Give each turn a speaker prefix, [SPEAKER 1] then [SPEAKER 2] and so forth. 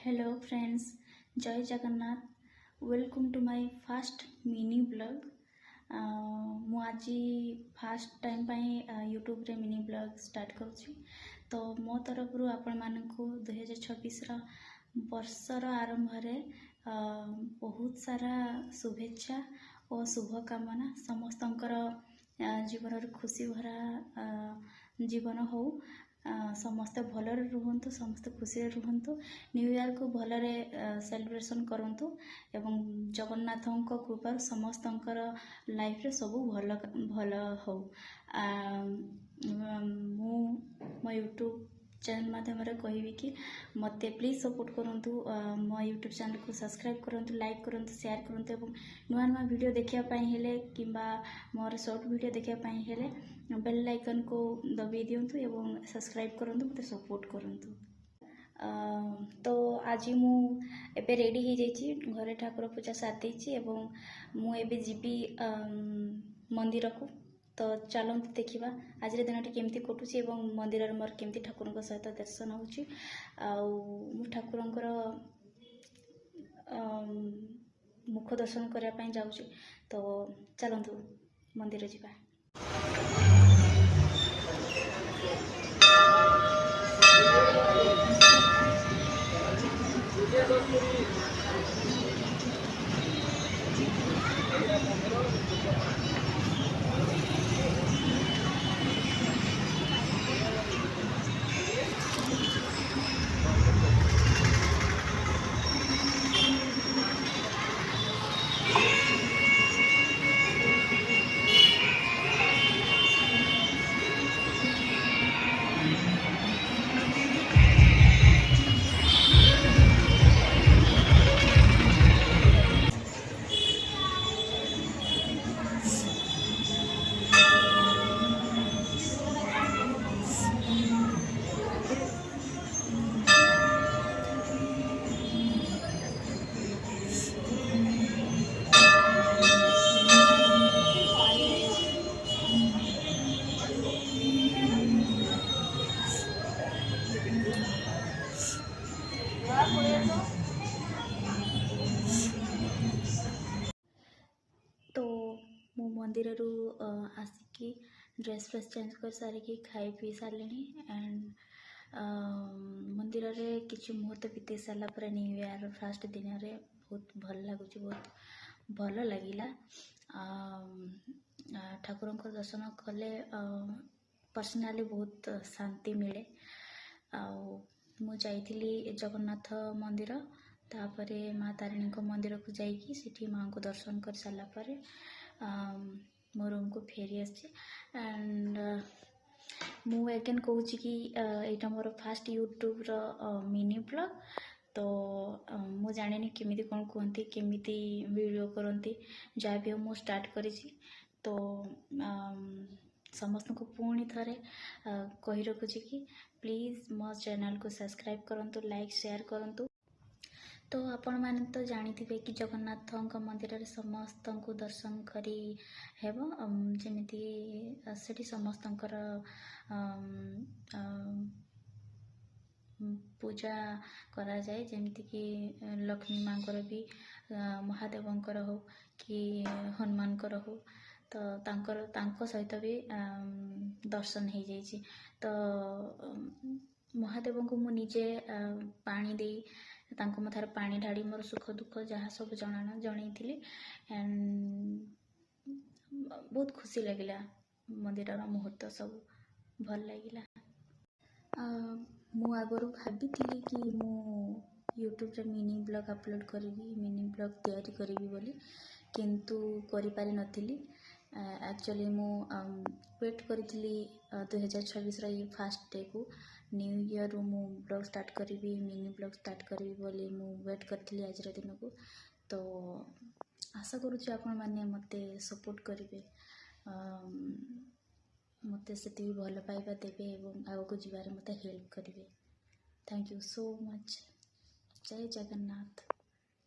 [SPEAKER 1] Hello friends, जय Jagannath. Welcome to my first mini blog. मु आज फर्स्ट टाइम यूट्यूब रे मिनी ब्लॉग स्टार्ट करुँची। तो मो तरफ आपण मानकु 2026 वर्षर आरंभ बहुत सारा शुभेच्छा और शुभकामना। समस्तंकर जीवन खुशी भरा जीवन हो। समस्ते भल रुहतु, समस्ते खुशी रुहतु। न्यू ईयर को भलरे सेलिब्रेशन करंतु एवं जगन्नाथों कृपा समस्तंकर लाइफ रे सब भल भल हो। मो यूट्यूब चैनल माध्यम कहबी कि मत प्लीज सपोर्ट करंतु। मो यूट्यूब चैनल को सब्सक्राइब करंतु, लाइक करंतु, शेयर करंतु एवं नुआ नुआ वीडियो देखिया पई हेले किंबा मोर शॉर्ट वीडियो देखिया पई हेले बेल आइकन को दबी दियंतु एवं सब्सक्राइब करंतु, मते सपोर्ट करंतु। तो आज मु एबे रेडी हो जाइछि, घरे ठाकुर पूजा साथ देछि एवं मु एबे जीबी मंदिर को। तो चलते देखा आज दिन केमती कटुची एवं मंदिर मोर केमती ठाकुर सहित दर्शन होची। ठाकुर मुख दर्शन करने जाऊँ। तो चलतु मंदिर जीवा। तो मु मंदिर आसिकी ड्रेस फ्रेस चेंज कर सारिकी खाई पी सारे एंड मंदिर रे किछि मुहूर्त बीते सारा पर न्यू ईयर फर्स्ट दिन रे बहुत भल लगुच, बहुत भल लगिला। ठाकुर को दर्शन कले पर्सनाली बहुत शांति मिले। मु जाइथिली जगन्नाथ मंदिर, तापरे माँ तारिणी को मंदिर को जाइकी सिटी माँ को दर्शन कर सारा पर मो रूम को फेरी आसी। एंड मु एगेन कहूँ कि यहाँ मोर फास्ट यूट्यूब मिनी ब्लॉग। तो मु जाने केमी कौन कहती केमी वीडियो करती जहाँ भी मु स्टार्ट करी। तो समस्त को पुणी थे कही रखुची कि प्लीज मो चैनल को सब्सक्राइब करंतु, लाइक शेयर करंतु। तो आपण माने तो जानिथिबे कि जगन्नाथों मंदिर रे समस्त को दर्शन करी हेबो। जेमिति सेठी समस्तंकर पूजा करा जाए, जेमिति कि लक्ष्मी मांकर भी, महादेवंकर हो कि हनुमान कर हो। तो तांको सहित भी दर्शन हो जाइए। तो महादेव को मु निजे पानी दे तांको मथार पानी ढाड़ी मोर सुख दुख जहाँ सब जनाना जणई। एंड बहुत खुशी लगिला, मंदिर मुहूर्त सब भल लगिला। मु आगरू भाभी कि मु यूट्यूब रे मिनी ब्लॉग अपलोड करी, मिनी ब्लॉग तैयारी करी बोली, किंतु करि पारि नथिली। एक्चुअली मु वेट करी 2026 ये फास्ट डे को न्यू ईयर मु ब्लॉग स्टार्ट करी, मिनी ब्लॉग स्टार्ट करी बोली मु वेट करथली आज दिन को। तो आशा करूँ आपण माने मते सपोर्ट करिवे, मते सेति भल पाइबा देबे एवं आगो जीवारे मते हेल्प करिवे। Thank you so much. जय जगन्नाथ।